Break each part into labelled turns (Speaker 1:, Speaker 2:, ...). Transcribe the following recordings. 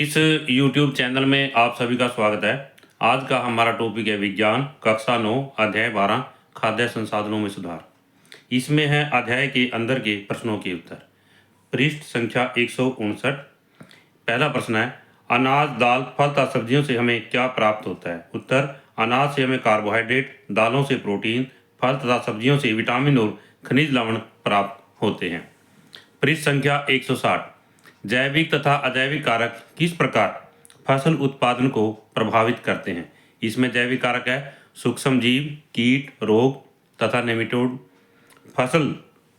Speaker 1: इस YouTube channel में आप सभी का स्वागत है। आज का हमारा टॉपिक है विज्ञान कक्षा 9 अध्याय 12 खाद्य संसाधनों में सुधार। इसमें है अध्याय के अंदर के प्रश्नों के उत्तर। पृष्ठ संख्या 159। पहला प्रश्न है, अनाज, दाल, फल तथा सब्जियों से हमें क्या प्राप्त होता है? उत्तर, अनाज से हमें कार्बोहाइड्रेट, दालों से प्रोटीन, फल तथा सब्जियों से विटामिन और खनिज लवण प्राप्त होते हैं। पृष्ठ संख्या 160। जैविक तथा अजैविक कारक किस प्रकार फसल उत्पादन को प्रभावित करते हैं? इसमें जैविक कारक है सूक्ष्म जीव, कीट, रोग तथा नेमेटोड फसल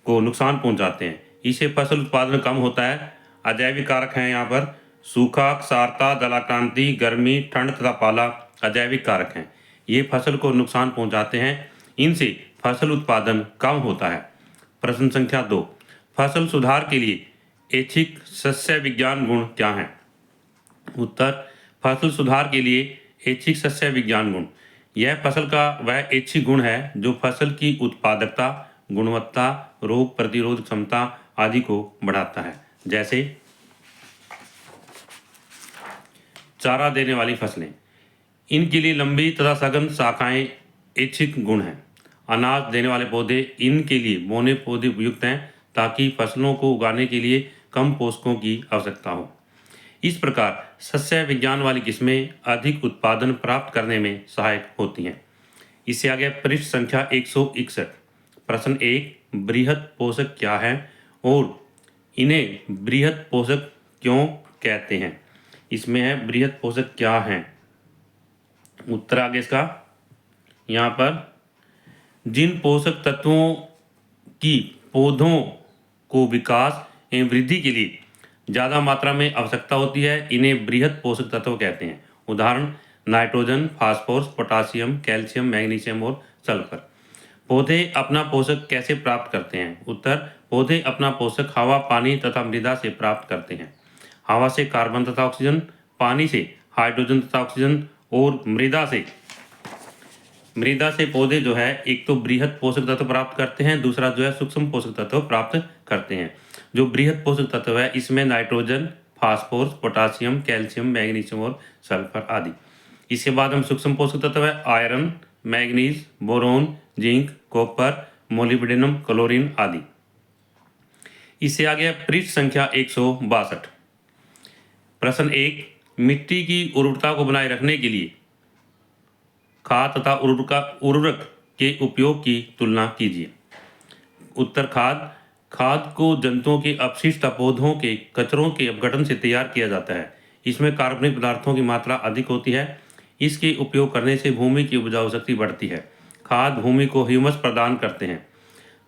Speaker 1: को नुकसान पहुंचाते हैं, इससे फसल उत्पादन कम होता है। अजैविक कारक हैं यहाँ पर सूखा, क्षारता, जलाक्रांति, गर्मी, ठंड तथा पाला अजैविक कारक हैं। ये फसल को नुकसान पहुंचाते हैं, इनसे फसल उत्पादन कम होता है। प्रश्न संख्या 2, फसल सुधार के लिए ऐच्छिक सस्य विज्ञान गुण क्या हैं? उत्तर, फसल सुधार के लिए ऐच्छिक सस्य विज्ञान गुण, यह फसल का वह ऐच्छिक गुण है जो फसल की उत्पादकता, गुणवत्ता, रोग प्रतिरोध क्षमता आदि को बढ़ाता है। जैसे चारा देने वाली फसलें, इनके लिए लंबी तथा सघन शाखाएं ऐच्छिक गुण हैं। अनाज देने वाले पौधे, इनके लिए बौने पौधे उपयुक्त हैं ताकि फसलों को उगाने के लिए कम पोषकों की आवश्यकता हो। इस प्रकार सस्य विज्ञान वाली किस्में अधिक उत्पादन प्राप्त करने में सहायक होती हैं। इससे आगे पृष्ठ संख्या 161। प्रश्न 1, बृहद पोषक क्या है और इन्हें बृहद पोषक क्यों कहते हैं? इसमें है बृहद पोषक क्या हैं। उत्तर आगे इसका, यहाँ पर जिन पोषक तत्वों की पौधों को विकास एवं वृद्धि के लिए ज़्यादा मात्रा में आवश्यकता होती है, इन्हें बृहद पोषक तत्व कहते हैं। उदाहरण, nitrogen, phosphorus, potassium, calcium, magnesium और सल्फर। पौधे अपना पोषक कैसे प्राप्त करते हैं? उत्तर, पौधे अपना पोषक हवा, पानी तथा मृदा से प्राप्त करते हैं। हवा से कार्बन तथा ऑक्सीजन, पानी से हाइड्रोजन तथा ऑक्सीजन और मृदा से पौधे जो है एक तो बृहद पोषक तत्व प्राप्त करते हैं, दूसरा जो है सूक्ष्म पोषक तत्व प्राप्त करते हैं। जो बृहद पोषक तत्व है इसमें nitrogen, phosphorus, potassium, calcium, magnesium और सल्फर आदि। इसके बाद हम सूक्ष्म पोषक तत्व है iron, manganese, boron, zinc, copper, molybdenum, chlorine आदि। इससे आगे पृष्ठ संख्या 162। प्रश्न 1, मिट्टी की उर्वरता को बनाए रखने के लिए खाद तथा उर्वरक के उपयोग की तुलना कीजिए। उत्तर, खाद को जंतुओं के अपशिष्ट पौधों के कचरों के अपघटन से तैयार किया जाता है। इसमें कार्बनिक पदार्थों की मात्रा अधिक होती है। इसके उपयोग करने से भूमि की उपजाऊ शक्ति बढ़ती है। खाद भूमि को ह्यूमस प्रदान करते हैं।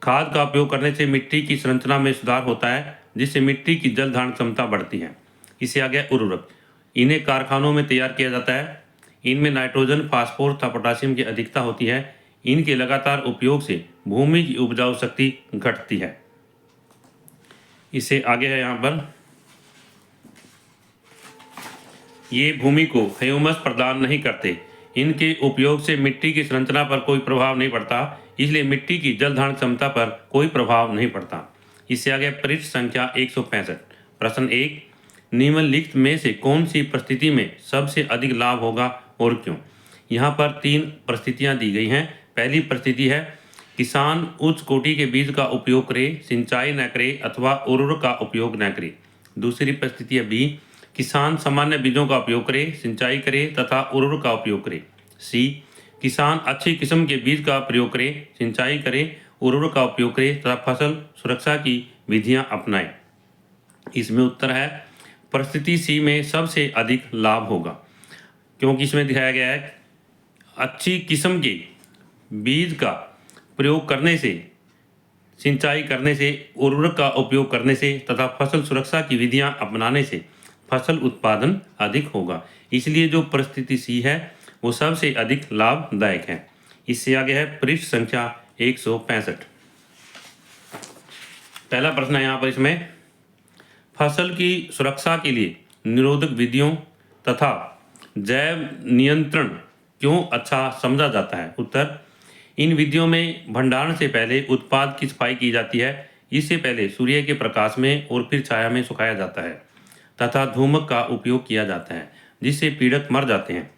Speaker 1: खाद का उपयोग करने से मिट्टी की संरचना में सुधार होता है, जिससे मिट्टी की जल धारण क्षमता बढ़ती है। इससे आ गया उर्वरक, इन्हें कारखानों में तैयार किया जाता है। इनमें नाइट्रोजन, फास्फोरस तथा पोटासियम की अधिकता होती है। इनके लगातार उपयोग से भूमि की उपजाऊ शक्ति घटती है। इससे आगे है यहाँ पर, ये भूमि को ह्यूमस प्रदान नहीं करते। इनके उपयोग से मिट्टी की संरचना पर कोई प्रभाव नहीं पड़ता, इसलिए मिट्टी की जल धारण क्षमता पर कोई प्रभाव नहीं पड़ता। इससे आगे पृष्ठ संख्या 165। प्रश्न 1, निम्नलिखित में से कौन सी परिस्थिति में सबसे अधिक लाभ होगा और क्यों? यहाँ पर 3 परिस्थितियाँ दी गई हैं। पहली परिस्थिति है, किसान उच्च कोटि के बीज का उपयोग करे, सिंचाई न करे अथवा उर्वरक का उपयोग न करे। दूसरी परिस्थिति है बी, किसान सामान्य बीजों का उपयोग करे, सिंचाई करे तथा उर्वरक का उपयोग करे। सी, किसान अच्छी किस्म के बीज का प्रयोग करे, सिंचाई करे, उर्वरक का उपयोग करे तथा फसल सुरक्षा की विधियाँ अपनाए। इसमें उत्तर है परिस्थिति सी में सबसे अधिक लाभ होगा, क्योंकि इसमें दिखाया गया है अच्छी किस्म के बीज का प्रयोग करने से, सिंचाई करने से, उर्वरक का उपयोग करने से तथा फसल सुरक्षा की विधियां अपनाने से फसल उत्पादन अधिक होगा। इसलिए जो परिस्थिति सी है वो सबसे अधिक लाभदायक है। इससे आगे है पृष्ठ संख्या 165। पहला प्रश्न है यहाँ पर, इसमें फसल की सुरक्षा के लिए निरोधक विधियों तथा जैव नियंत्रण क्यों अच्छा समझा जाता है? उत्तर, इन विधियों में भंडारण से पहले उत्पाद की सफाई की जाती है। इससे पहले सूर्य के प्रकाश में और फिर छाया में सुखाया जाता है। तथा धूमक का उपयोग किया जाता है, जिससे पीड़क मर जाते हैं।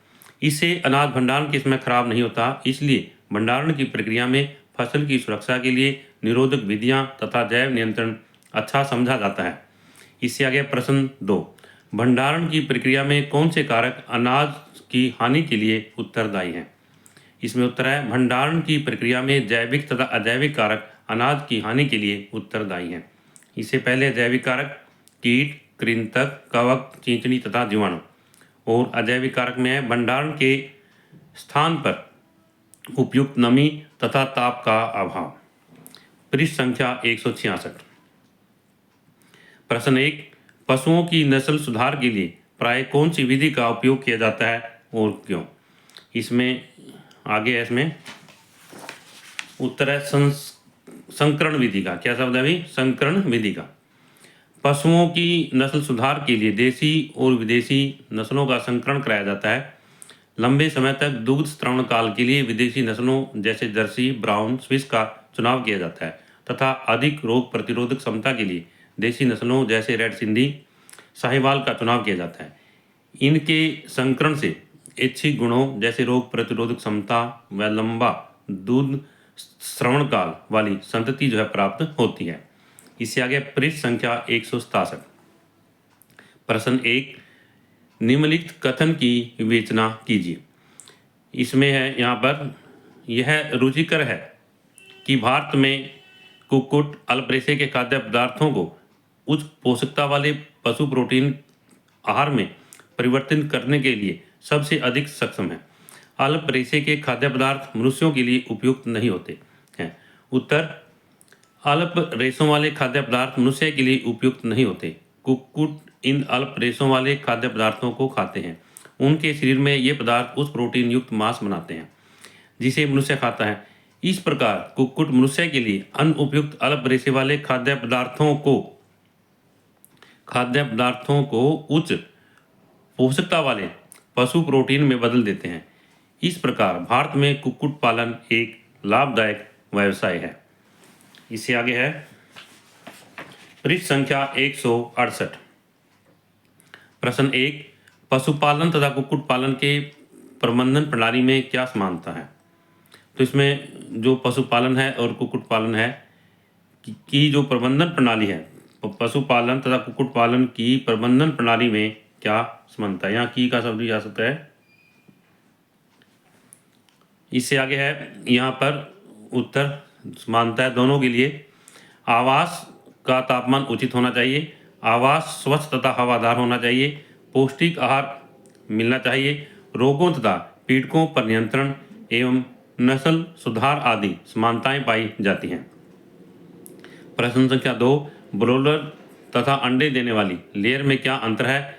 Speaker 1: इससे अनाज भंडारण के समय खराब नहीं होता, इसलिए भंडारण की प्रक्रिया में फसल की सुरक्षा के लिए निरोधक विधियां तथा जैव नियंत्रण अच्छा समझा जाता है। इससे आगे प्रश्न 2, भंडारण की प्रक्रिया में कौन से कारक अनाज की हानि के लिए उत्तरदायी हैं? इसमें उत्तर है भंडारण की प्रक्रिया में जैविक तथा अजैविक कारक अनाज की हानि के लिए उत्तरदायी हैं। इससे पहले जैविक कारक कीट, कृंतक, कवक, चींचड़ी तथा जीवाणु, और अजैविक कारक में है भंडारण के स्थान पर उपयुक्त नमी तथा ताप का अभाव। पृष्ठ संख्या 166। प्रश्न 1, पशुओं की नस्ल सुधार के लिए प्राय कौन सी विधि का उपयोग किया जाता है और क्यों? इसमें आगे है, इसमें उत्तर है संकरण विधि का। क्या शब्द है अभी? संकरण विधि का। पशुओं की नस्ल सुधार के लिए देसी और विदेशी नस्लों का संकरण कराया जाता है। लंबे समय तक दुग्ध स्त्रवण काल के लिए विदेशी नस्लों जैसे जर्सी, ब्राउन, स्विस का चुनाव किया जाता है तथा अधिक रोग प्रतिरोधक क्षमता के लिए देसी नस्लों जैसे रेड सिंधी, साहिवाल का चुनाव किया जाता है। इनके संकरण से ऐच्छिक गुणों जैसे रोग प्रतिरोधक क्षमता व लंबा दूध श्रवण काल वाली संतति जो है प्राप्त होती है। इससे आगे पृष्ठ संख्या 167। प्रश्न 1, निम्नलिखित कथन की विवेचना कीजिए। इसमें है यहाँ पर, यह रुचिकर है कि भारत में कुक्कुट अल्प रेशे के खाद्य पदार्थों को उच्च पोषकता वाले पशु प्रोटीन आहार में परिवर्तित करने के लिए सबसे अधिक सक्षम है। अल्प रेशे के खाद्य पदार्थ मनुष्यों के लिए उपयुक्त नहीं होते हैं। उत्तर, अल्प रेशों वाले खाद्य पदार्थ मनुष्य के लिए उपयुक्त नहीं होते। कुक्कुट इन अल्प रेशों वाले खाद्य पदार्थों को खाते हैं। उनके शरीर में ये पदार्थ उस प्रोटीन युक्त मांस बनाते हैं जिसे मनुष्य खाता है। इस प्रकार कुक्कुट मनुष्य के लिए अनुपयुक्त अल्प रेशे वाले खाद्य पदार्थों को उच्च पोषकता वाले पशु प्रोटीन में बदल देते हैं। इस प्रकार भारत में कुक्कुट पालन एक लाभदायक व्यवसाय है। इससे आगे है पृष्ठ संख्या 168। प्रश्न 1, पशुपालन तथा कुक्कुट पालन के प्रबंधन प्रणाली में क्या समानता है? तो इसमें जो पशुपालन है और कुक्कुट पालन है की जो प्रबंधन प्रणाली है, पशुपालन तथा कुक्कुट पालन की प्रबंधन प्रणाली में क्या समानता है? यहाँ की का शब्द आ सकता है। इससे आगे है यहाँ पर उत्तर समानता है दोनों के लिए। आवास का तापमान उचित होना चाहिए, आवास स्वच्छ तथा हवादार होना चाहिए, पौष्टिक आहार मिलना चाहिए, रोगों तथा पीड़कों पर नियंत्रण एवं नस्ल सुधार आदि समानताएं पाई जाती हैं। प्रश्न संख्या 2, ब्रोलर तथा अंडे देने वाली लेयर में क्या अंतर है?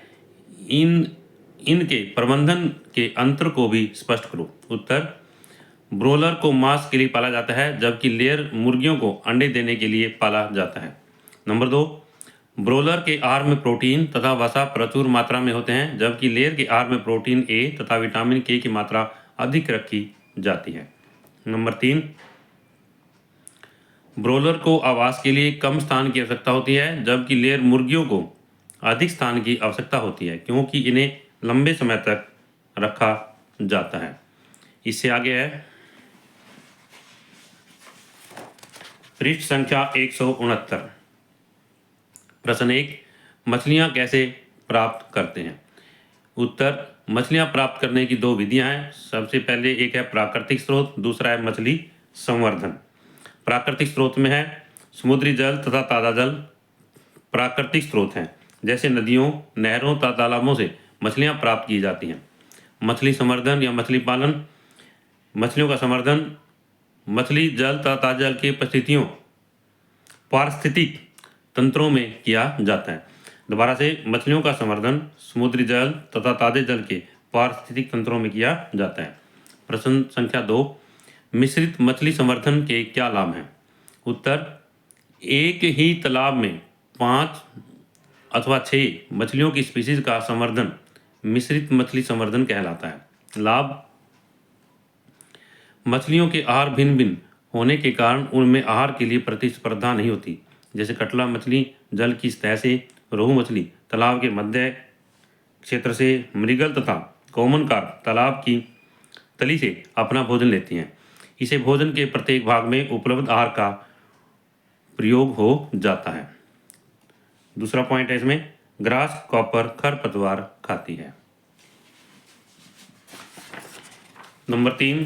Speaker 1: इनके प्रबंधन के अंतर को भी स्पष्ट करो। उत्तर, ब्रोलर को मांस के लिए पाला जाता है जबकि लेयर मुर्गियों को अंडे देने के लिए पाला जाता है। नंबर 2, ब्रोलर के आहार में प्रोटीन तथा वसा प्रचुर मात्रा में होते हैं जबकि लेयर के आहार में प्रोटीन ए तथा विटामिन के की मात्रा अधिक रखी जाती है। नंबर 3, ब्रोलर को आवास के लिए कम स्थान की आवश्यकता होती है जबकि लेयर मुर्गियों को अधिक स्थान की आवश्यकता होती है क्योंकि इन्हें लंबे समय तक रखा जाता है। इससे आगे है पृष्ठ संख्या 169। प्रश्न 1, मछलियां कैसे प्राप्त करते हैं? उत्तर, मछलियां प्राप्त करने की दो विधियां हैं। सबसे पहले एक है प्राकृतिक स्रोत, दूसरा है मछली संवर्धन। प्राकृतिक स्रोत में है समुद्री जल तथा ताज़ा जल प्राकृतिक स्रोत हैं, जैसे नदियों, नहरों तथा तालाबों से मछलियां प्राप्त की जाती हैं। मछली संवर्धन या मछली पालन, मछलियों का संवर्धन मछली जल तथा ताज़ा जल की परिस्थितियों पारिस्थितिक तंत्रों में किया जाता है। दोबारा से, मछलियों का संवर्धन समुद्री जल तथा ताज़े जल के पारिस्थितिक तंत्रों में किया जाता है। प्रश्न संख्या 2, मिश्रित मछली संवर्धन के क्या लाभ हैं? उत्तर, एक ही तालाब में 5 अथवा 6 मछलियों की स्पीशीज का संवर्धन मिश्रित मछली संवर्धन कहलाता है। लाभ, मछलियों के आहार भिन्न भिन्न होने के कारण उनमें आहार के लिए प्रतिस्पर्धा नहीं होती। जैसे कटला मछली जल की सतह से, रोहू मछली तालाब के मध्य क्षेत्र से मृगल तथा कॉमन कार्प तालाब की तली से अपना भोजन लेती हैं। इसे भोजन के प्रत्येक भाग में उपलब्ध आहार का प्रयोग हो जाता है। दूसरा पॉइंट है इसमें, ग्रास कॉपर खरपतवार खाती है। नंबर 3,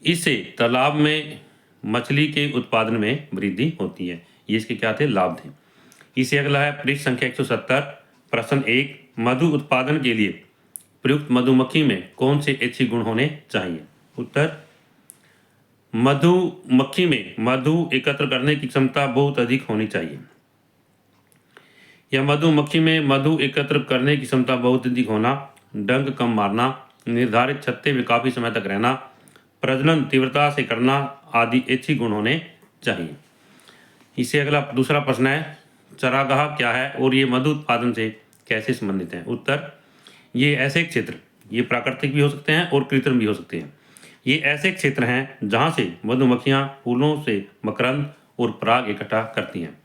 Speaker 1: इससे तालाब में मछली के उत्पादन में वृद्धि होती है। ये इसके क्या थे, लाभ थे। इससे अगला है पृष्ठ संख्या 170, प्रश्न 1, मधु उत्पादन के लिए प्रयुक्त मधुमक्खी में कौन से अच्छे गुण होने चाहिए? उत्तर, मधुमक्खी में मधु एकत्र करने की क्षमता बहुत अधिक होनी चाहिए। या मधुमक्खी में मधु एकत्र करने की क्षमता बहुत अधिक होना, डंक कम मारना, निर्धारित छत्ते में काफ़ी समय तक रहना, प्रजनन तीव्रता से करना आदि अच्छी गुण होने चाहिए। इससे अगला दूसरा प्रश्न है, चरागाह क्या है और ये मधु उत्पादन से कैसे संबंधित है? उत्तर, ये ऐसे क्षेत्र, ये प्राकृतिक भी हो सकते हैं और कृत्रिम भी हो सकते हैं। ये ऐसे क्षेत्र हैं जहाँ से मधुमक्खियाँ फूलों से मकरंद और पराग इकट्ठा करती हैं।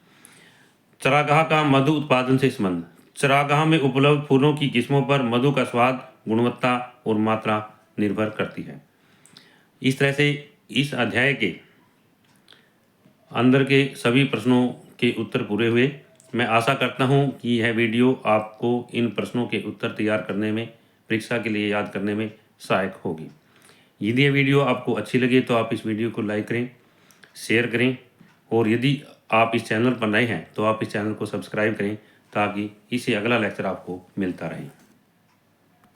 Speaker 1: चरागाह का मधु उत्पादन से संबंध, चरागाह में उपलब्ध फूलों की किस्मों पर मधु का स्वाद, गुणवत्ता और मात्रा निर्भर करती है। इस तरह से इस अध्याय के अंदर के सभी प्रश्नों के उत्तर पूरे हुए। मैं आशा करता हूँ कि यह वीडियो आपको इन प्रश्नों के उत्तर तैयार करने में, परीक्षा के लिए याद करने में सहायक होगी। यदि यह वीडियो आपको अच्छी लगे तो आप इस वीडियो को लाइक करें, शेयर करें और यदि आप इस चैनल पर नए हैं तो आप इस चैनल को सब्सक्राइब करें ताकि इससे अगला लेक्चर आपको मिलता रहे।